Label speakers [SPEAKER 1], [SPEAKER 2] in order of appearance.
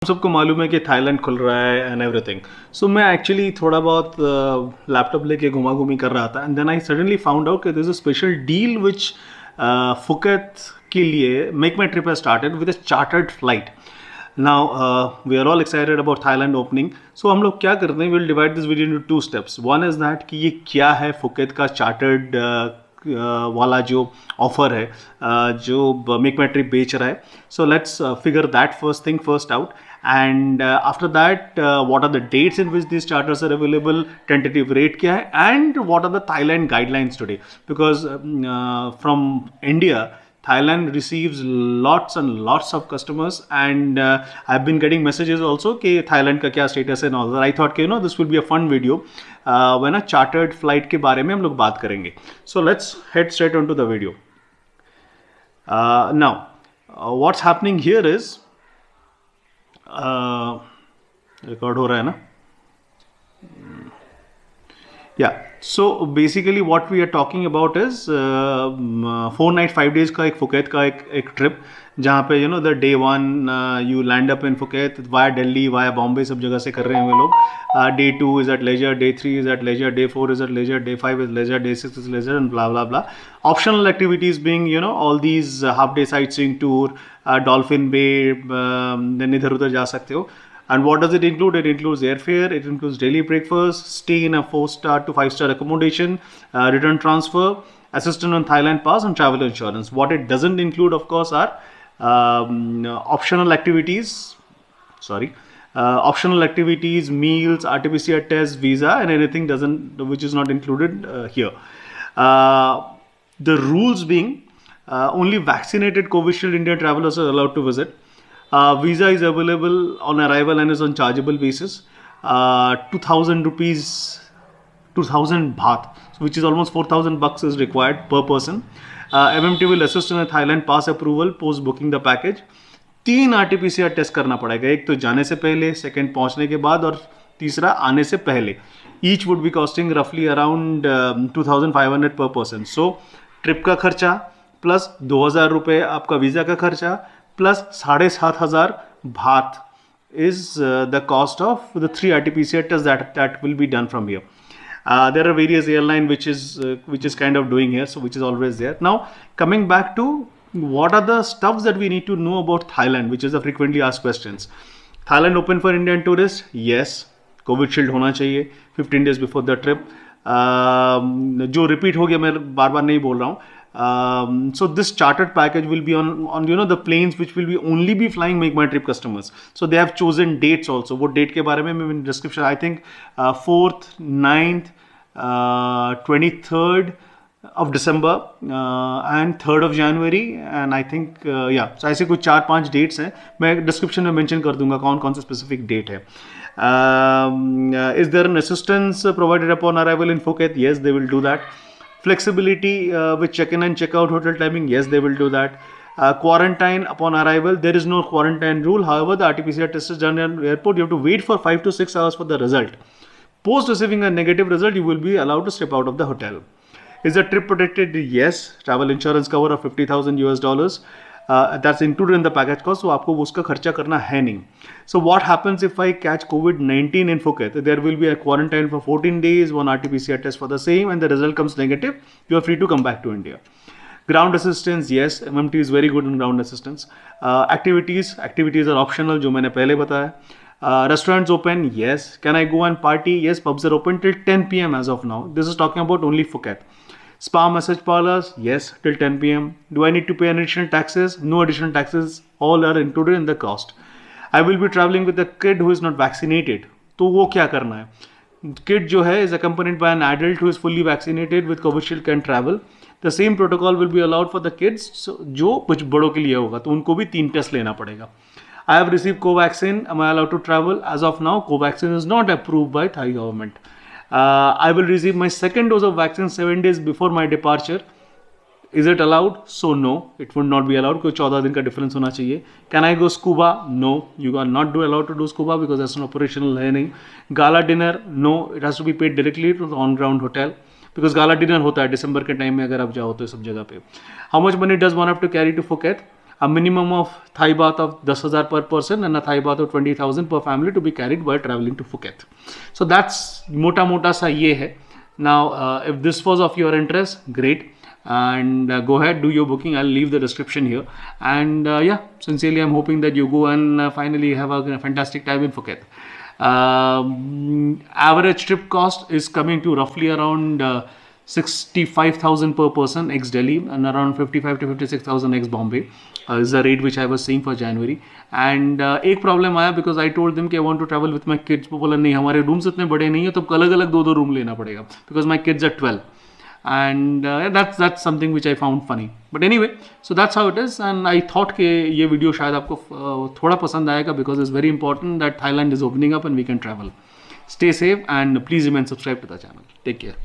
[SPEAKER 1] सबको मालूम है कि थाईलैंड खुल रहा है एंड एवरीथिंग। सो मैं एक्चुअली थोड़ा बहुत लैपटॉप लेके घुमा घूमी कर रहा था and then I suddenly found out कि this a special deal which Phuket के लिए MakeMyTrip has started with a chartered flight. Now we are all excited about Thailand opening. So हम लोग क्या करते हैं, will divide this video into two steps. One is that कि ये क्या है फुकेत का चार्टर्ड वाला जो ऑफर है, जो मेक माई ट्रिप बेच रहा है। So let's figure that first thing first out, and after that what are the dates in which these charters are available, tentative rate kya hai, and what are the Thailand guidelines today, because from India Thailand receives lots and lots of customers, and I've been getting messages also कि Thailand का क्या status है and all that. I thought कि this will be a fun video when a chartered flight के बारे में हम लोग बात करेंगे. So let's head straight onto the video. Now what's happening here is record हो रहा है ना? या so basically what we are talking about is 4 night 5 days का एक फुकेत का एक ट्रिप, जहाँ पे the day one you land up in Phuket via Delhi via Bombay, सब जगह से कर रहे हैं वे लोग. Day 2 is at leisure, day 3 is at leisure, day 4 is at leisure, day 5 is leisure, day 6 is leisure and blah blah blah. Optional activities being all these half day sightseeing tour, Dolphin Bay, then इधर उधर जा सकते हो. And what does it include? It includes airfare, it includes daily breakfast, stay in a 4-star to 5-star accommodation, return transfer, assistance on Thailand pass, and travel insurance. What it doesn't include, of course, are optional activities. Optional activities, meals, RT-PCR test, visa, and anything which is not included here. The rules being only vaccinated Covishield India travelers are allowed to visit. Visa is available on arrival and is on chargeable basis. 2000 rupees, 2000 baht, which is almost 4000 bucks is required per person. MMT will assist in a Thailand pass approval post booking the package. 3 RT-PCR test करना पड़ेगा, एक तो जाने से पहले, second पहुंचने के बाद, और तीसरा आने से पहले. ईच वुड बी कॉस्टिंग रफली अराउंड 2500 पर पर्सन. सो ट्रिप का खर्चा प्लस 2000 रुपये आपका वीज़ा का खर्चा plus 7500 baht is the cost of the 3 RT-PCR tests that will be done from here. There are various airline which is kind of doing here, so which is always there. Now coming back to what are the stuffs that we need to know about Thailand, which is the frequently asked questions. Thailand open for Indian tourists? Yes. Covishield होना चाहिए 15 days before the trip. जो repeat हो गया, मैं बार बार नहीं बोल रहा हूँ. So this chartered package will be on the planes which will be only be flying Make My Trip customers. So they have chosen dates also. वो date के बारे में मैं description, I think 4th, 9th, 23rd of December and 3rd of January, and I think so ऐसे कुछ 4-5 dates हैं. मैं description में mention कर दूंगा कौन कौन से specific date है. Is there an assistance provided upon arrival in Phuket? Yes, they will do that. Flexibility with check-in and check-out hotel timing? Yes, they will do that. Quarantine upon arrival? There is no quarantine rule. However, the RT-PCR test is done at airport. You have to wait for 5 to 6 hours for the result. Post receiving a negative result, you will be allowed to step out of the hotel. Is the trip protected? Yes. Travel insurance cover of $50,000. That's included in the package cost, so आपको उसका खर्चा करना है नहीं. So what happens if I catch COVID-19 in Phuket? There will be a quarantine for 14 days, 1 RT-PCR test for the same, and the result comes negative. You are free to come back to India. Ground assistance, yes, MMT is very good in ground assistance. Activities are optional, जो मैंने पहले बताया. Restaurants open? Yes. Can I go and party? Yes, pubs are open till 10 p.m. as of now. This is talking about only Phuket. Spa massage parlors? Yes, till 10 p.m. Do I need to pay additional taxes? No additional taxes. All are included in the cost. I will be traveling with a kid who is not vaccinated. तो वो क्या करना है? Kid जो है is accompanied by an adult who is fully vaccinated with Covishield can travel. The same protocol will be allowed for the kids, so जो कुछ बड़ों के लिए होगा, तो उनको भी 3 टेस्ट लेना पड़ेगा. I have received Covaxin. Am I allowed to travel? As of now, Covaxin is not approved by Thai government. I will receive my second dose of vaccine 7 days before my departure. Is it allowed? So no, it would not be allowed. कोई 14 दिन का difference होना चाहिए. Can I go scuba? No, you are not allowed to do scuba because that's an operational है नहीं. Gala dinner? No, it has to be paid directly to the on-ground hotel. Because gala dinner होता है दिसंबर के time में, अगर आप जाओ तो सब जगह पे. How much money does one have to carry to Phuket? a minimum of Thai baht of 10,000 per person and a Thai baht of 20,000 per family to be carried while traveling to Phuket. So that's mota sa ye hai. Now, if this was of your interest, great. And go ahead, do your booking. I'll leave the description here. And yeah, sincerely, I'm hoping that you go and finally have a fantastic time in Phuket. Average trip cost is coming to roughly around 65,000 per person ex Delhi and around 55 to 56,000 ex Bombay is the rate which I was seeing for January. And एक problem आया because I told them कि I want to travel with my kids. वो बोला नहीं, हमारे rooms इतने बड़े नहीं है, तो अलग अलग दो रूम लेना पड़ेगा because my kids are 12. And that's something which I found funny. But anyway, so that's how it is. And I thought कि ये वीडियो शायद आपको थोड़ा पसंद आएगा because it's very important that Thailand is opening up and we can travel. Stay safe and please remain subscribed to the channel. Take care.